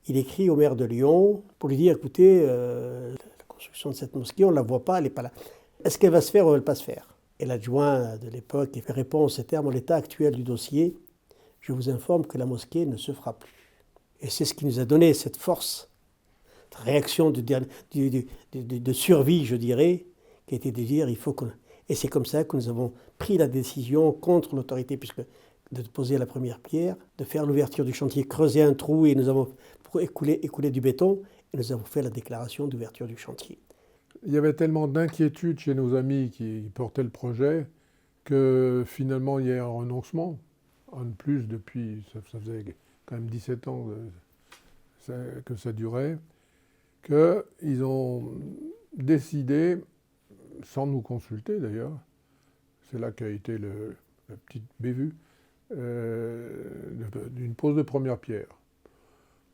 il écrit au maire de Lyon pour lui dire, écoutez, la construction de cette mosquée, on ne la voit pas, elle n'est pas là. Est-ce qu'elle va se faire ou elle ne va pas se faire? Et l'adjoint de l'époque répond en ces termes, en l'état actuel du dossier, je vous informe que la mosquée ne se fera plus. Et c'est ce qui nous a donné cette force, cette réaction de survie, je dirais, qui était de dire, il faut qu'on... Et c'est comme ça que nous avons pris la décision contre l'autorité, puisque de poser la première pierre, de faire l'ouverture du chantier, creuser un trou, et nous avons écoulé du béton, et nous avons fait la déclaration d'ouverture du chantier. Il y avait tellement d'inquiétude chez nos amis qui portaient le projet que finalement il y a un renoncement. En plus, depuis, ça faisait quand même 17 ans que ça durait, qu'ils ont décidé, sans nous consulter d'ailleurs, c'est là qu'a été la petite bévue, d'une pose de première pierre.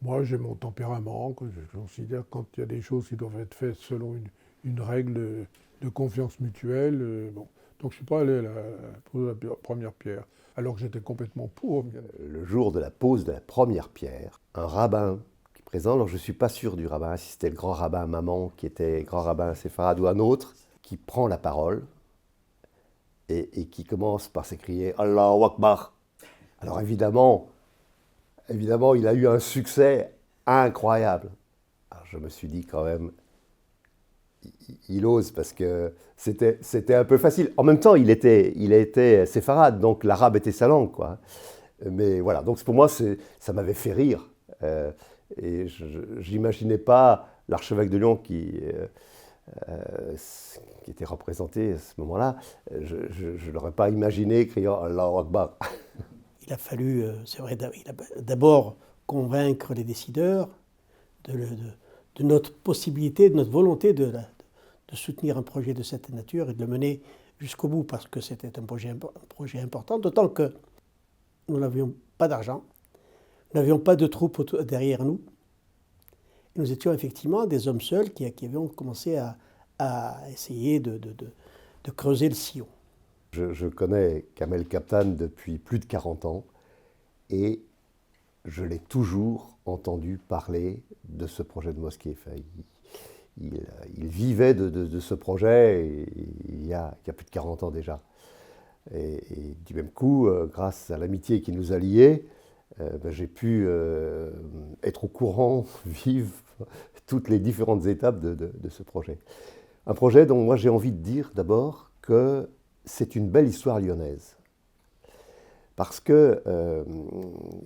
Moi, j'ai mon tempérament, je considère que quand il y a des choses qui doivent être faites selon une règle de confiance mutuelle, bon. Donc je ne suis pas allé à la pose de la première pierre, alors que j'étais complètement pour. Le jour de la pose de la première pierre, un rabbin qui est présent, alors je ne suis pas sûr du rabbin, si c'était le grand rabbin Maman, qui était grand rabbin séfarade ou un autre, qui prend la parole et qui commence par s'écrier « Allahu Akbar ». Alors évidemment, il a eu un succès incroyable. Alors je me suis dit quand même, il ose parce que c'était un peu facile. En même temps, il était séfarade, donc l'arabe était sa langue, quoi. Mais voilà, donc pour moi, ça m'avait fait rire. Et je n'imaginais pas l'archevêque de Lyon qui était représenté à ce moment-là. Je ne l'aurais pas imaginé criant Allahu Akbar. Il a fallu, c'est vrai, d'abord convaincre les décideurs de notre possibilité, de notre volonté de soutenir un projet de cette nature et de le mener jusqu'au bout, parce que c'était un projet important, d'autant que nous n'avions pas d'argent, nous n'avions pas de troupes derrière nous. Et nous étions effectivement des hommes seuls qui avions commencé à essayer de creuser le sillon. Je connais Kamel Kaptan depuis plus de 40 ans et je l'ai toujours entendu parler de ce projet de mosquée. Enfin, il vivait de ce projet il y a plus de 40 ans déjà. Et du même coup, grâce à l'amitié qui nous a liés, j'ai pu être au courant, vivre toutes les différentes étapes de ce projet. Un projet dont moi j'ai envie de dire d'abord que c'est une belle histoire lyonnaise. Parce que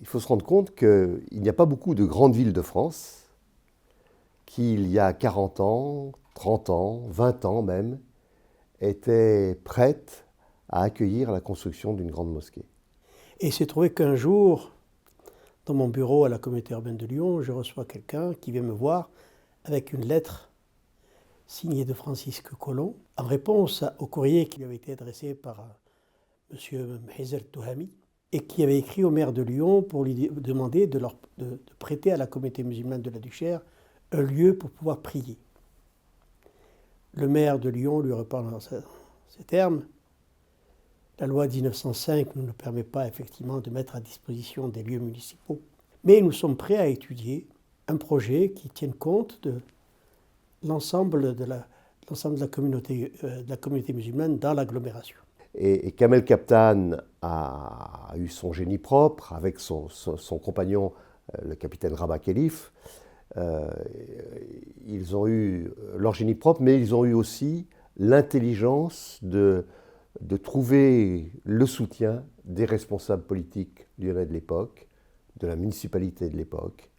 il faut se rendre compte qu'il n'y a pas beaucoup de grandes villes de France qui, il y a 40 ans, 30 ans, 20 ans même, étaient prêtes à accueillir la construction d'une grande mosquée. Et il s'est trouvé qu'un jour, dans mon bureau à la communauté urbaine de Lyon, je reçois quelqu'un qui vient me voir avec une lettre signée de Francisque Colomb, en réponse au courrier qui lui avait été adressé par M. Mhizer Touhami, et qui avait écrit au maire de Lyon pour lui demander de prêter à la communauté musulmane de la Duchère un lieu pour pouvoir prier. Le maire de Lyon lui répond dans ces termes. La loi 1905 ne nous permet pas effectivement de mettre à disposition des lieux municipaux, mais nous sommes prêts à étudier un projet qui tienne compte de l'ensemble de la communauté musulmane dans l'agglomération. Et Kamel Kaptan a eu son génie propre avec son compagnon, le capitaine Rabat Khelif. Ils ont eu leur génie propre, mais ils ont eu aussi l'intelligence de trouver le soutien des responsables politiques lyonnais de l'époque, de la municipalité de l'époque.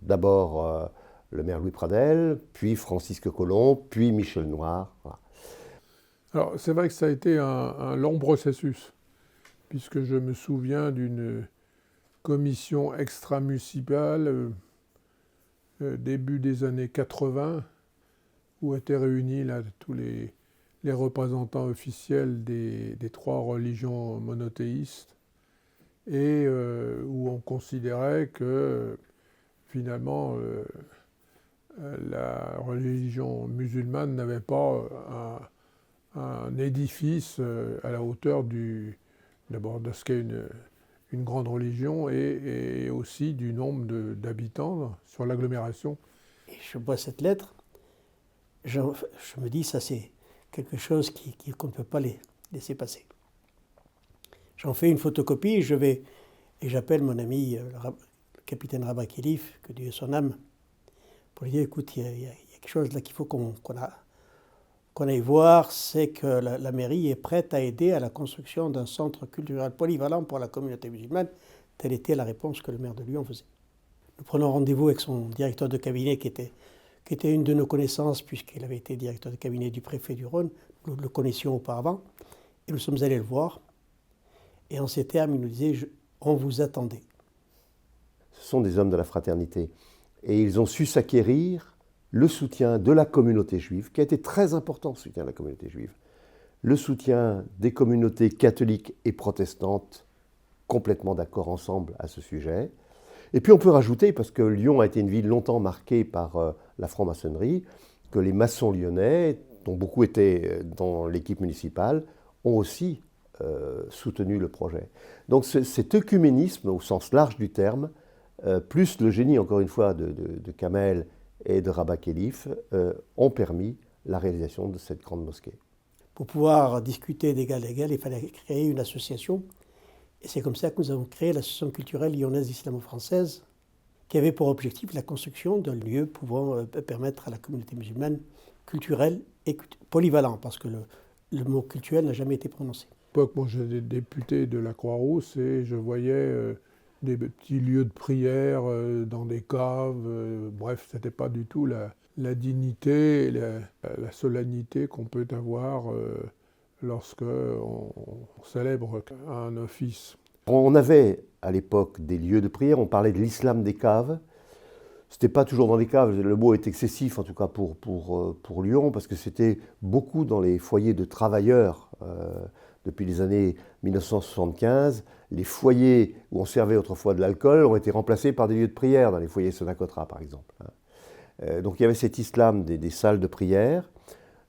D'abord le maire Louis Pradel, puis Francisque Colomb, puis Michel Noir. Voilà. Alors c'est vrai que ça a été un long processus, puisque je me souviens d'une commission extra-municipale début des années 80, où étaient réunis là, tous les représentants officiels des 3 religions monothéistes, et où on considérait que finalement la religion musulmane n'avait pas un édifice à la hauteur d'abord de ce qu'est une grande religion et aussi du nombre d'habitants sur l'agglomération. Et je vois cette lettre, je me dis, ça c'est quelque chose qu'on ne peut pas laisser passer. J'en fais une photocopie, et j'appelle mon ami, le capitaine Rabah Khelif, que Dieu ait son âme, pour lui dire, écoute, il y a quelque chose là qu'il faut qu'on aille voir, c'est que la mairie est prête à aider à la construction d'un centre culturel polyvalent pour la communauté musulmane. Telle était la réponse que le maire de Lyon faisait. Nous prenons rendez-vous avec son directeur de cabinet qui était une de nos connaissances puisqu'il avait été directeur de cabinet du préfet du Rhône. Nous le connaissions auparavant et nous sommes allés le voir. Et en ces termes, il nous disait « on vous attendait ». Ce sont des hommes de la fraternité et ils ont su s'acquérir le soutien de la communauté juive, qui a été très important, le soutien de la communauté juive, le soutien des communautés catholiques et protestantes, complètement d'accord ensemble à ce sujet. Et puis on peut rajouter, parce que Lyon a été une ville longtemps marquée par la franc-maçonnerie, que les maçons lyonnais, dont beaucoup étaient dans l'équipe municipale, ont aussi soutenu le projet. Donc cet œcuménisme, au sens large du terme, plus le génie, encore une fois, de Kamel et de Rabah Khelif, ont permis la réalisation de cette grande mosquée. Pour pouvoir discuter d'égal à égal, il fallait créer une association. Et c'est comme ça que nous avons créé l'association culturelle lyonnaise islamo-française, qui avait pour objectif la construction d'un lieu pouvant permettre à la communauté musulmane culturelle et polyvalent, parce que le mot culturel n'a jamais été prononcé. À l'époque, moi j'étais député de la Croix-Rousse et je voyais des petits lieux de prière dans des caves. Bref, ce n'était pas du tout la dignité et la solennité qu'on peut avoir lorsque on célèbre un office. On avait à l'époque des lieux de prière, on parlait de l'islam des caves. C'était pas toujours dans les caves, le mot est excessif en tout cas pour Lyon, parce que c'était beaucoup dans les foyers de travailleurs. Depuis les années 1975, les foyers où on servait autrefois de l'alcool ont été remplacés par des lieux de prière, dans les foyers Sonacotra par exemple. Donc il y avait cet islam des salles de prière,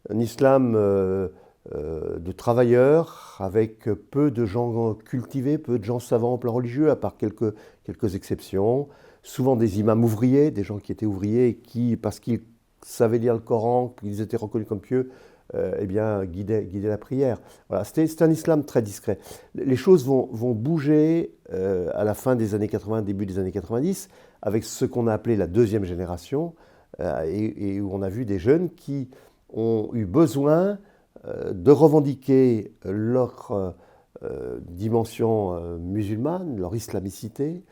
un islam de travailleurs avec peu de gens cultivés, peu de gens savants au plan religieux, à part quelques exceptions. Souvent des imams ouvriers, des gens qui étaient ouvriers et qui, parce qu'ils savaient lire le Coran, qu'ils étaient reconnus comme pieux, guidaient la prière. Voilà, c'est un islam très discret. Les choses vont bouger à la fin des années 80, début des années 90, avec ce qu'on a appelé la deuxième génération, et où on a vu des jeunes qui ont eu besoin de revendiquer leur dimension musulmane, leur islamicité,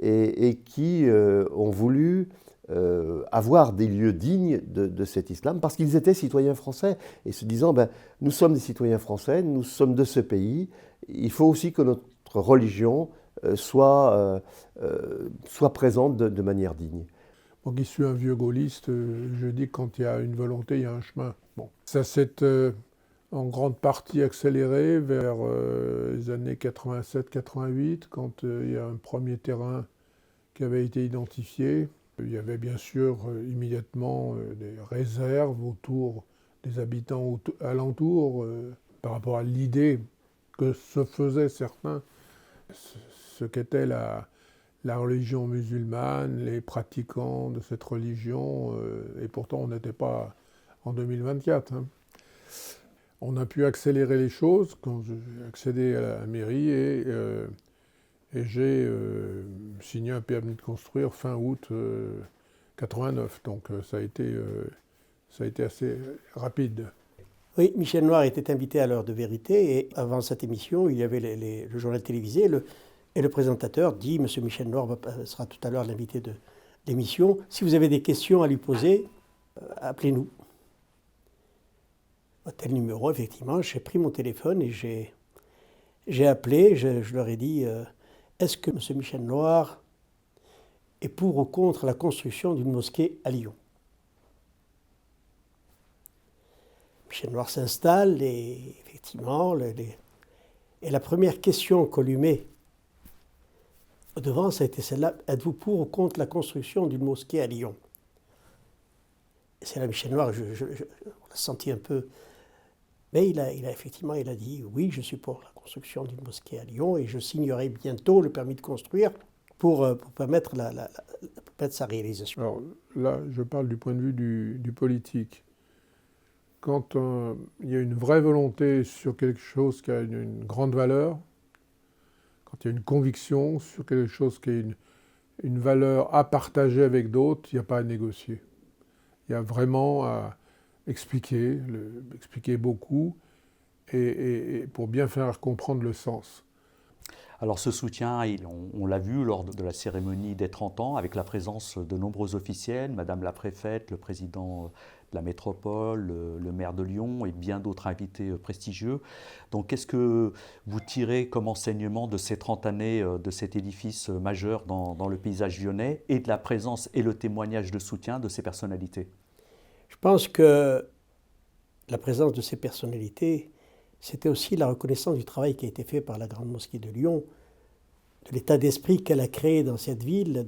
et qui ont voulu avoir des lieux dignes de cet islam, parce qu'ils étaient citoyens français, et se disant, nous sommes des citoyens français, nous sommes de ce pays, il faut aussi que notre religion soit présente de manière digne. Moi qui suis un vieux gaulliste, je dis que quand il y a une volonté, il y a un chemin. Bon. Ça s'est en grande partie accéléré vers les années 87-88, quand il y a un premier terrain qui avait été identifié. Il y avait bien sûr immédiatement des réserves autour des habitants alentours par rapport à l'idée que se faisaient certains, ce qu'était la religion musulmane, les pratiquants de cette religion, et pourtant on n'était pas en 2024. Hein. On a pu accélérer les choses quand j'ai accédé à la mairie et j'ai signé un permis de construire fin août 89. Donc ça a été assez rapide. Oui, Michel Noir était invité à l'heure de vérité et avant cette émission, il y avait le journal télévisé et le présentateur dit « Monsieur Michel Noir sera tout à l'heure l'invité de l'émission. Si vous avez des questions à lui poser, appelez-nous. » À tel numéro, effectivement, j'ai pris mon téléphone et j'ai appelé, je leur ai dit est-ce que M. Michel Noir est pour ou contre la construction d'une mosquée à Lyon? Michel Noir s'installe et effectivement, et la première question qu'on lui met au devant, ça a été celle-là, êtes-vous pour ou contre la construction d'une mosquée à Lyon? Et c'est là Michel Noir, on l'a senti un peu Mais effectivement, il a dit oui, je suis pour la construction d'une mosquée à Lyon et je signerai bientôt le permis de construire pour permettre sa réalisation. Alors là, je parle du point de vue du politique. Quand il y a une vraie volonté sur quelque chose qui a une grande valeur, quand il y a une conviction sur quelque chose qui a une valeur à partager avec d'autres, il n'y a pas à négocier. Il y a vraiment à expliquer beaucoup, et pour bien faire comprendre le sens. Alors ce soutien, on l'a vu lors de la cérémonie des 30 ans, avec la présence de nombreux officiels, Madame la préfète, le président de la métropole, le maire de Lyon et bien d'autres invités prestigieux. Donc qu'est-ce que vous tirez comme enseignement de ces 30 années de cet édifice majeur dans le paysage lyonnais et de la présence et le témoignage de soutien de ces personnalités? Je pense que la présence de ces personnalités, c'était aussi la reconnaissance du travail qui a été fait par la Grande Mosquée de Lyon, de l'état d'esprit qu'elle a créé dans cette ville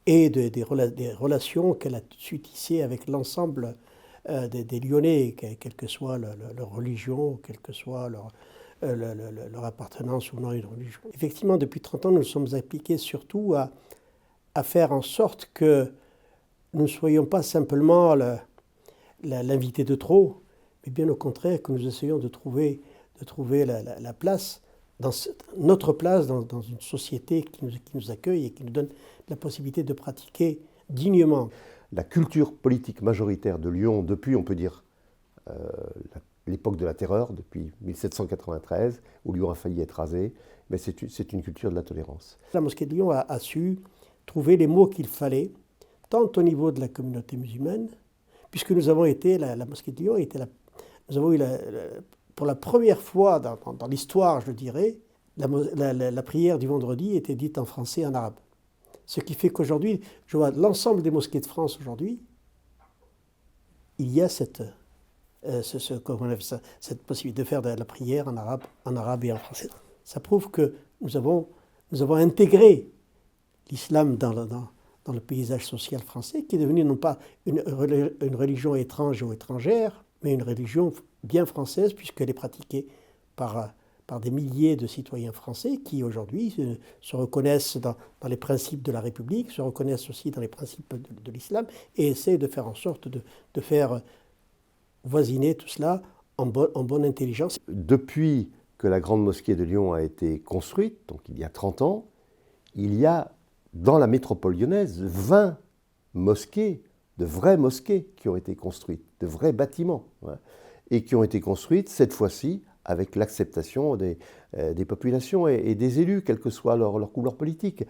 et des relations qu'elle a su tisser avec l'ensemble des Lyonnais, quelle que soit leur religion, quelle que soit leur appartenance ou non à une religion. Effectivement, depuis 30 ans, nous nous sommes appliqués surtout à faire en sorte que nous ne soyons pas simplement l'invité de trop, mais bien au contraire que nous essayons de trouver la place, notre place dans une société qui nous accueille et qui nous donne la possibilité de pratiquer dignement. La culture politique majoritaire de Lyon, depuis, on peut dire, l'époque de la terreur, depuis 1793, où Lyon a failli être rasé, mais c'est une culture de la tolérance. La mosquée de Lyon a su trouver les mots qu'il fallait, tant au niveau de la communauté musulmane, puisque nous avons été, la mosquée de Lyon nous avons eu pour la première fois dans l'histoire, je dirais, la prière du vendredi était dite en français et en arabe. Ce qui fait qu'aujourd'hui, je vois l'ensemble des mosquées de France aujourd'hui, il y a cette possibilité de faire de la prière en arabe et en français. Ça prouve que nous avons intégré l'islam dans le paysage social français, qui est devenu non pas une religion étrange ou étrangère, mais une religion bien française, puisqu'elle est pratiquée par des milliers de citoyens français qui aujourd'hui se reconnaissent dans les principes de la République, se reconnaissent aussi dans les principes de l'islam, et essaient de faire en sorte de faire voisiner tout cela en bonne intelligence. Depuis que la Grande Mosquée de Lyon a été construite, donc il y a 30 ans, il y a dans la métropole lyonnaise 20 mosquées, de vraies mosquées qui ont été construites, de vrais bâtiments, et qui ont été construites cette fois-ci avec l'acceptation des populations et des élus, quelle que soit leur couleur politique.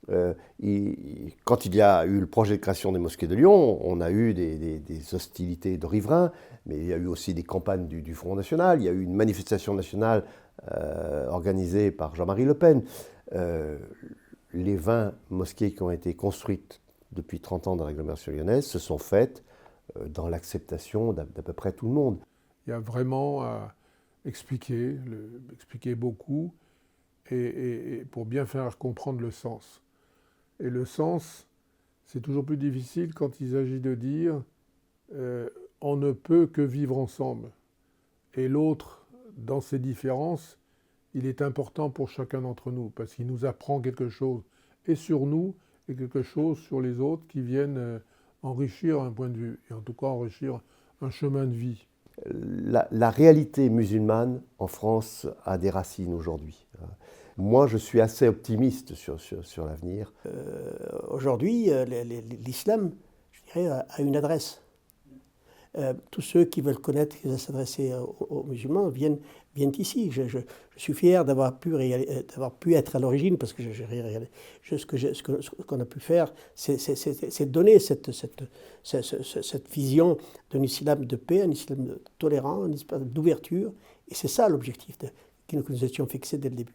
Quand il y a eu le projet de création des mosquées de Lyon, on a eu des hostilités de riverains, mais il y a eu aussi des campagnes du Front National, il y a eu une manifestation nationale organisée par Jean-Marie Le Pen. Les 20 mosquées qui ont été construites depuis 30 ans dans l'agglomération lyonnaise se sont faites dans l'acceptation d'à peu près tout le monde. Il y a vraiment à expliquer beaucoup, et pour bien faire comprendre le sens. Et le sens, c'est toujours plus difficile quand il s'agit de dire on ne peut que vivre ensemble. Et l'autre, dans ses différences, il est important pour chacun d'entre nous, parce qu'il nous apprend quelque chose, et sur nous, et quelque chose sur les autres qui viennent enrichir un point de vue, et en tout cas enrichir un chemin de vie. La réalité musulmane en France a des racines aujourd'hui. Moi, je suis assez optimiste sur l'avenir. Aujourd'hui, l'islam, je dirais, a une adresse. Tous ceux qui veulent connaître, qui veulent s'adresser aux musulmans, viennent ici. Je suis fier d'avoir pu être à l'origine, parce que ce qu'on a pu faire, c'est donner cette vision d'un islam de paix, un islam tolérant, un islam d'ouverture. Et c'est ça l'objectif que nous étions fixés dès le début.